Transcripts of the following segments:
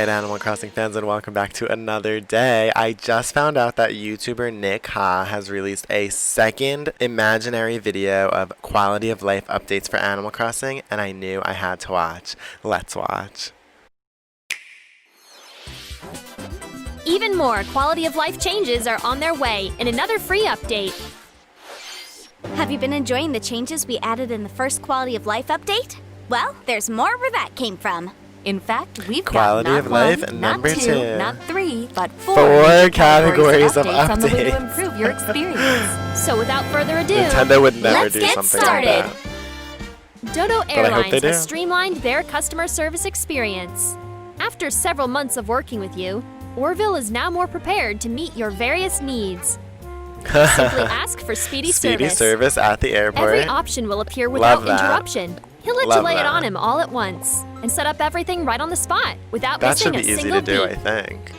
Alright, Animal Crossing fans, and welcome back to another day. I just found out that YouTuber Nick Ha has released a second imaginary video of quality of life updates for Animal Crossing, and I knew I had to watch. Let's watch. Even more quality of life changes are on their way in another free update. Have you been enjoying the changes we added in the first quality of life update? Well, there's more where that came from. In fact, we've Quality got of not life one, number not 2. two, not 3, but 4 Four categories of updates on the way to updates. improve your experience. So without further ado, Nintendo would never let's do get something started. like that. Dodo I hope Airlines they do. has streamlined their customer service experience. After several months of working with you, Orville is now more prepared to meet your various needs. Simply ask for speedy service at the airport. Every option will appear without Love that. interruption. He'll let Love you lay it that. on him all at once and set up everything right on the spot without That missing should be a easy single to do, I beat. think.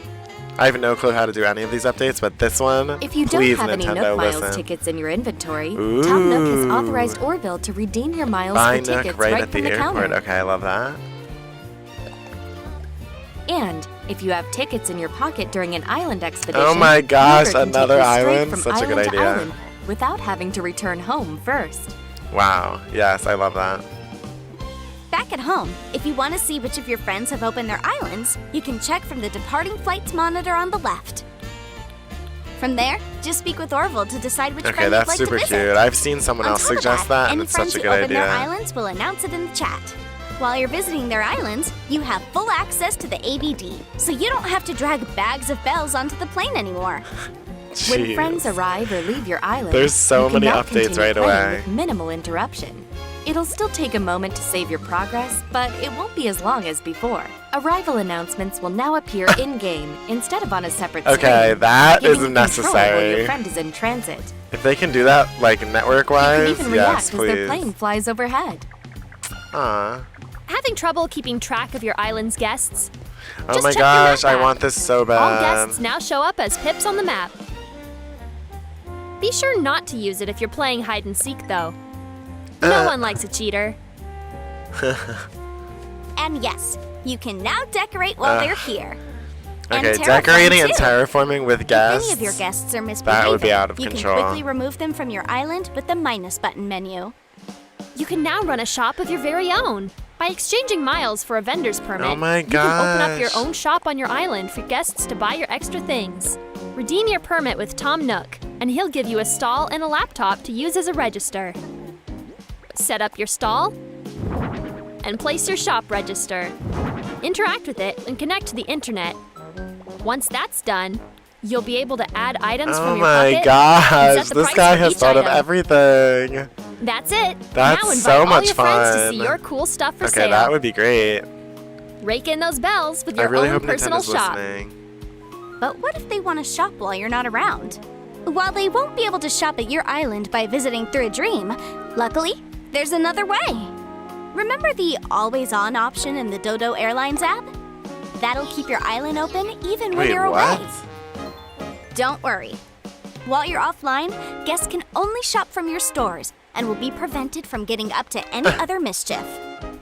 I have no clue how to do any of these updates, but this one, If you don't please, have any Nintendo, Nook Miles listen. tickets in your inventory, Tom Nook has authorized Orville to redeem your miles Buy for Nook tickets right right at from the the airport. counter. Okay, I love that. And if you have tickets in your pocket during an island expedition, Oh my gosh, Weaver can take another you straight island? from Such a good island to idea. island without having to return home first. Wow. Yes, I love that. Back at home, if you want to see which of your friends have opened their islands, you can check from the departing flights monitor on the left. From there, just speak with Orville to decide which Okay, friend that's you'd like super to visit. cute. I've seen someone On else top of suggest that, and any it's friends such a who good open their idea. islands will announce it in the chat. While you're visiting their islands, you have full access to the ABD, so you don't have to drag bags of bells onto the plane anymore. When Jeez. friends arrive or leave your island, There's so you can many now updates continue right playing away. with minimal interruption. It'll still take a moment to save your progress, but it won't be as long as before. Arrival announcements will now appear in-game instead of on a separate screen. Okay, that giving is you control while your necessary. friend is in transit. If they can do that, like, You can network-wise, even yes, react as their please. plane flies overhead. Aw. Having trouble keeping track of your island's guests? Oh Just my check your gosh, map I app. want this so All bad. guests now show up as pips on the map. Be sure not to use it if you're playing hide and seek, though. No one likes a cheater. And yes, you can now decorate while they're here. And Okay, terraform, decorating and too. terraforming with If guests. any of your guests are misbehaving, That would be out of you control. can quickly remove them from your island with the minus button menu. You can now run a shop of your very own. By exchanging miles for a vendor's permit, Oh my you can open up your gosh. own shop on your island for guests to buy your extra things. Redeem your permit with Tom Nook, and he'll give you a stall and a laptop to use as a register. Set up your stall and place your shop register. Interact with it and connect to the internet. Once that's done, you'll be able to add items Oh from your my pocket and gosh, set the this price guy for has each thought of item. everything. That's it. That's now invite so all much your friends to fun. see your cool stuff for Okay, sale. that would be great. Rake in those bells with I your really own hope personal Nintendo's shop. listening. But what if they want to shop while you're not around? While they won't be able to shop at your island by visiting through a dream, luckily, there's another way. Remember the Always On option in the Dodo Airlines app? That'll keep your island open even when Wait, you're what? away. Don't worry. While you're offline, guests can only shop from your stores and will be prevented from getting up to any other mischief.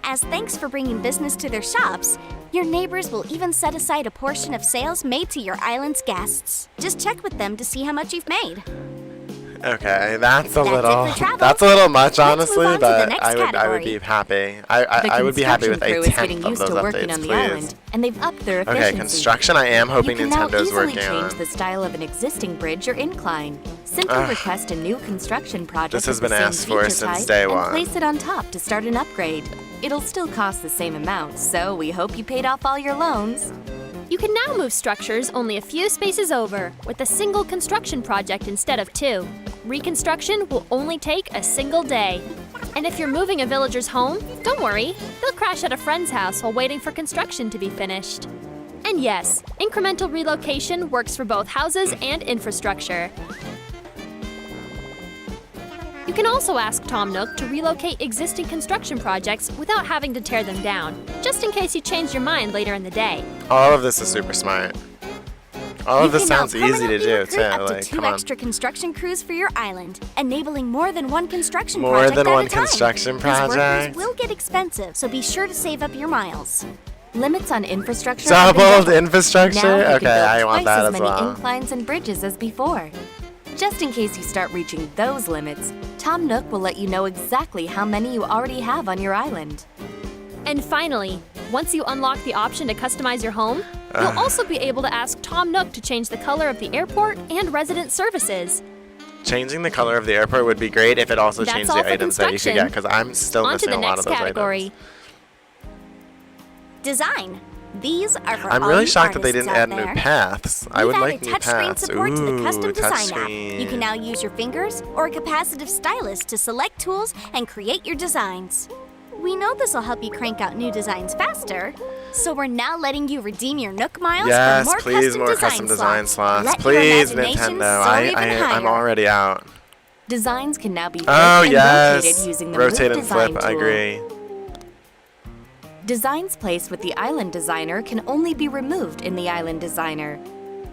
As thanks for bringing business to their shops, your neighbors will even set aside a portion of sales made to your island's guests. Just check with them to see how much you've made. Okay, that's a That's it little for travel. that's a little much, Let's move honestly, on to the but next I would category. be happy. The I would be happy with construction a crew is getting tenth of used those to working updates, on the please. island, and they've upped their efficiency. Okay, construction I am hoping you can now Nintendo's easily working change on. the style of an existing bridge or incline. Simply Ugh. request a new construction project This has with the been same asked for feature since type day and one. place it on top to start an upgrade. It'll still cost the same amount, so we hope you paid off all your loans. You can now move structures only a few spaces over with a single construction project instead of two. Reconstruction will only take a single day. And if you're moving a villager's home, don't worry, they'll crash at a friend's house while waiting for construction to be finished. And yes, incremental relocation works for both houses and infrastructure. You can also ask Tom Nook to relocate existing construction projects without having to tear them down, just in case you change your mind later in the day. All of this is super smart. All of You this can now sounds easy to permanently do recruit too. up to Like, 2 come on. extra construction crews for your island, enabling more than one construction More project than at one a time. construction These workers project? will get expensive, so be sure to save up your miles. Limits on infrastructure have been Doubled doubled. infrastructure? Now you can Okay, build I want twice that as as many well. inclines and bridges as before. Just in case you start reaching those limits, Tom Nook will let you know exactly how many you already have on your island. And finally, once you unlock the option to customize your home, you'll also be able to ask Tom Nook to change the color of the airport and resident services. Changing the color of the airport would be great if it also That's changed all the for items that you could get, because I'm still On to missing the a lot next of those category. items. Design. These are for I'm all really you shocked that they artists didn't add out new there. paths. I We've would added like new touchscreen paths. support to the custom design app. touchscreen. You can now use your fingers or a capacitive stylus to select tools and create your designs. We know this will help you crank out new designs faster, so we're now letting you redeem your Nook Miles Yes, for more please, custom more design custom design slots. Let your Please, imagination Nintendo. soar even I'm higher. already out. Designs can now be flipped Oh, and yes. rotated using the Rotate Move and flip. Design I tool. agree. Designs placed with the Island Designer can only be removed in the Island Designer.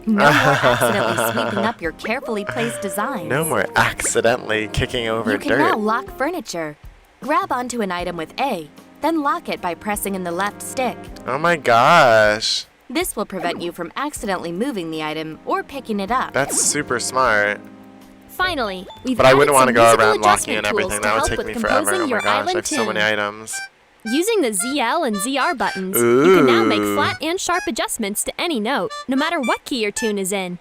No more accidentally sweeping up your carefully placed designs. No more accidentally kicking over You can dirt. now lock furniture. Grab onto an item with A, then lock it by pressing in the left stick. Oh my gosh. This will prevent you from accidentally moving the item or picking it up. That's super smart. Finally, we've But I added wouldn't want to some go musical around locking adjustment and everything. tools to That would help take with me forever. composing Oh my your gosh, I island have so many tune. items. Using the ZL and ZR buttons, you can now make Ooh. flat and sharp adjustments to any note, no matter what key your tune is in.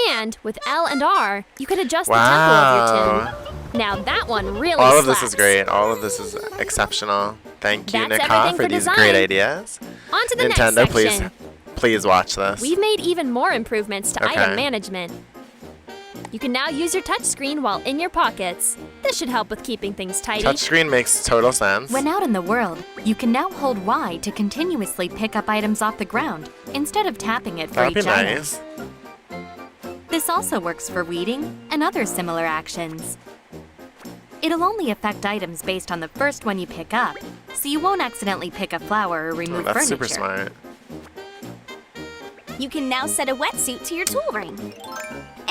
And with L and R, you can adjust the tempo of your Wow. tune. Now that one really All of slaps. this is great. All of this is exceptional. Thank you, That's Nika, everything for for these design. great ideas. On to the Nintendo, next section. please watch this. We've made even more improvements to Okay. item management. You can now use your touchscreen while in your pockets. This should help with keeping things tidy. Touchscreen makes total sense. When out in the world, you can now hold Y to continuously pick up items off the ground instead of tapping it for That'd be each item. nice. This also works for weeding and other similar actions. It'll only affect items based on the first one you pick up, so you won't accidentally pick a flower or Oh, remove that's furniture. super smart. You can now set a wetsuit to your tool ring.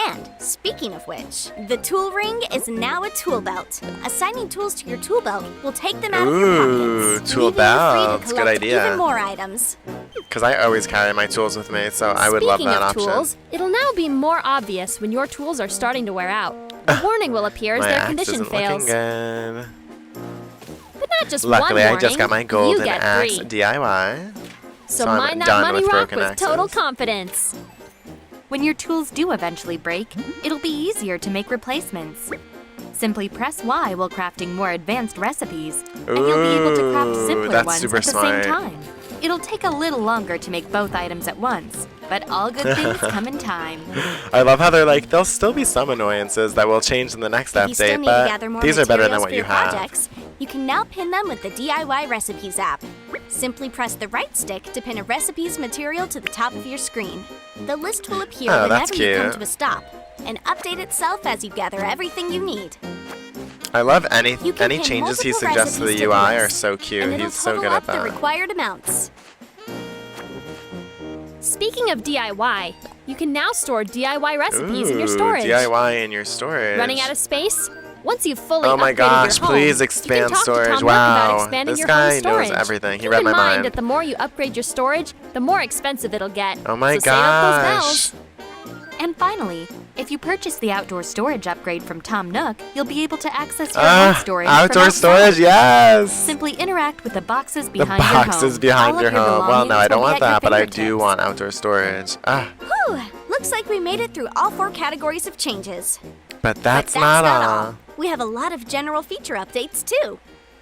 And speaking of which, the tool ring is now a tool belt. Assigning tools to your tool belt will take them out of your Ooh, pockets, tool leaving you free belts. to Good collect idea. even more items. Because I always carry my tools with me, so I would love Speaking that of option. tools, it'll now be more obvious when your tools are starting to wear out. A warning will appear as My their axe condition isn't fails. looking good. But not just Luckily, one I just got my warning, golden you get axe 3. DIY. So I'm mine that done money with rock broken with total axes. confidence. When your tools do eventually break, it'll be easier to make replacements. Simply press Y while crafting more advanced recipes, and you'll be able to craft Ooh, simpler that's ones super at the smart. same time. It'll take a little longer to make both items at once, but all good things come in time. I love how they're like, there'll still be some annoyances that will change in the next If you still update, need to gather but more these are better than materials what for you your have. projects, you can now pin them with the DIY Recipes app. Simply press the right stick to pin a recipe's material to the top of your screen. The list will appear Oh, that's whenever you come cute. to a stop, and update itself as you gather everything you need. I love any You can pin changes he multiple suggests to the recipes to the UI are list, so cute. and it'll He's so total good up at the that. required amounts. Speaking of DIY, you can now store DIY recipes in your Ooh, storage. DIY in your storage. Running out of space? Once you've fully Oh my upgraded gosh, your home, please you expand can talk storage. To Tom Nook Wow, about expanding this your guy home storage. knows everything. He Keep read in my mind mind. that the more you upgrade your storage, the more expensive it'll get. Oh my so save up those gosh. bells. And finally, if you purchase the outdoor storage upgrade from Tom Nook, you'll be able to access your own storage from Outdoor outside. storage, yes! Simply interact with the boxes The behind your home. boxes behind All your of your home. Well, no, I belongings don't will want be at your that, but I do fingertips. want outdoor storage. Ah, Whew, looks like we made it through all 4 categories of changes. but that's, But not not all. all. We have a lot of general feature updates too.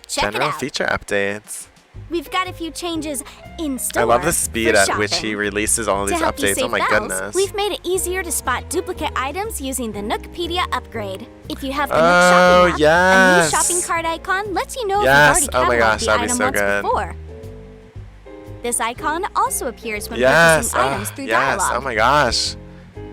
Check General it out. feature updates. We've got a few changes in store. I love the speed for at which shopping. he releases all To these help you updates. save Oh my bells, goodness. we've made it easier to spot duplicate items using the Nookpedia upgrade. If you have the Oh, Nook shopping app, a yes. new shopping cart icon lets you know Yes. if you've Oh my already gosh, cataloged the that'd be item so once good. before. This icon also appears when Yes. purchasing items through yes. dialogue. Oh my gosh.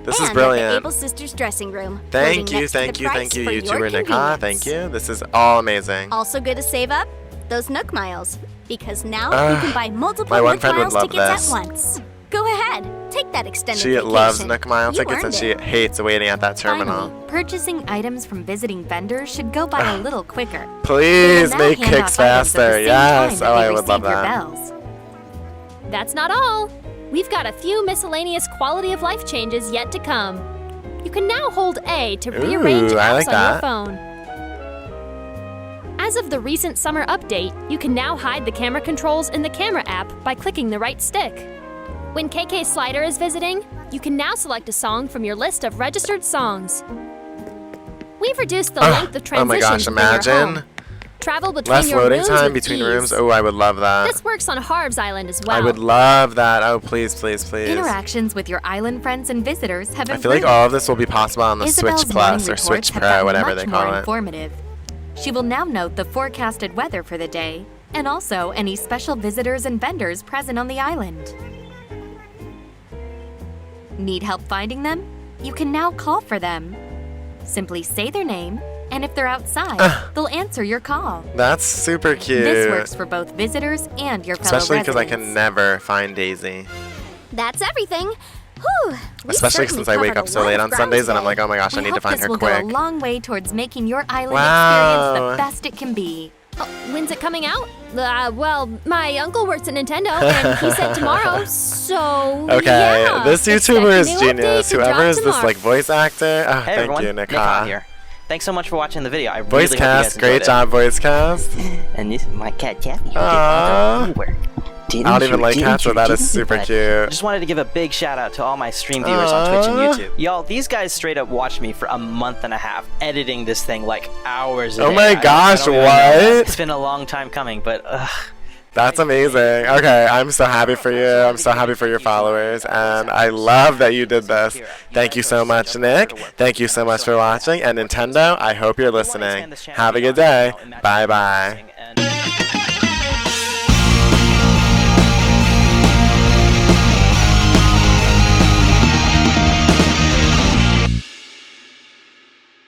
This is and brilliant. at the Able Sisters dressing room. Thank loading you, next to the thank you, price thank you, for your YouTuber Nika. convenience. Thank you. This is all amazing. Also good to save up those Nook Miles, because now Ah, you can buy multiple my one Nook friend would Miles love tickets this. at once. Go ahead, take that extended She vacation. loves Nook Mile You tickets and earned she it. hates waiting at that terminal. Finally, purchasing items from visiting vendors should go by a little quicker. Please They will now make hand kicks off items at the faster. same Yes. time Oh, that I they would love receive your that. bells. That's not all. We've got a few miscellaneous quality of life changes yet to come. You can now hold A to rearrange Ooh, I apps like on your that. phone. As of the recent summer update, you can now hide the camera controls in the camera app by clicking the right stick. When KK Slider is visiting, you can now select a song from your list of registered songs. We've reduced the length of Oh my transitions gosh, within your imagine. home. Travel between Less your loading rooms time with between ease. rooms. Oh, I would love that. This works on Harv's Island as well. I would love that. Oh, please, please, please. Interactions with your island friends and visitors have I improved. feel like all of this will be possible on the Isabel's Switch Plus morning or Switch reports have Pro, gotten whatever much they more call it. informative. She will now note the forecasted weather for the day and also any special visitors and vendors present on the island. Need help finding them? You can now call for them. Simply say their name, and if they're outside, they'll answer your call. That's super cute. This works for both visitors and your fellow Especially because I residents. can never find Daisy. That's everything. Whew. We Especially certainly since I wake covered up a so lot late of on ground Sundays and I'm today. like, oh my gosh, I We need to hope find this her will quick. go a long way towards making your island Wow. experience the best it can be. Oh, when's it coming out? Well, my uncle works at Nintendo, and he said tomorrow, so Okay, yeah. this Expect YouTuber a is new genius. update to drop Whoever is this tomorrow. like voice actor. Oh, Hey thank everyone, you, Nick. here. Thanks so much for watching the video. I really Voice hope you guys cast, great enjoyed job, voice cast. it. And this is my cat Kathy. Who did Aww. all the work. I don't even like cats, so that is super But cute. Just wanted to give a big shout out to all my stream viewers on Twitch and Aww. YouTube. Y'all, these guys straight up watched me for a month and a half editing this thing like hours a Oh day. my I don't gosh, even know. what? It's been a long time coming, but That's amazing. Okay, I'm so happy for you. I'm so happy for your followers, and I love that you did this. Thank you so much, Nick. Thank you so much for watching, and Nintendo, I hope you're listening. Have a good day. Bye-bye.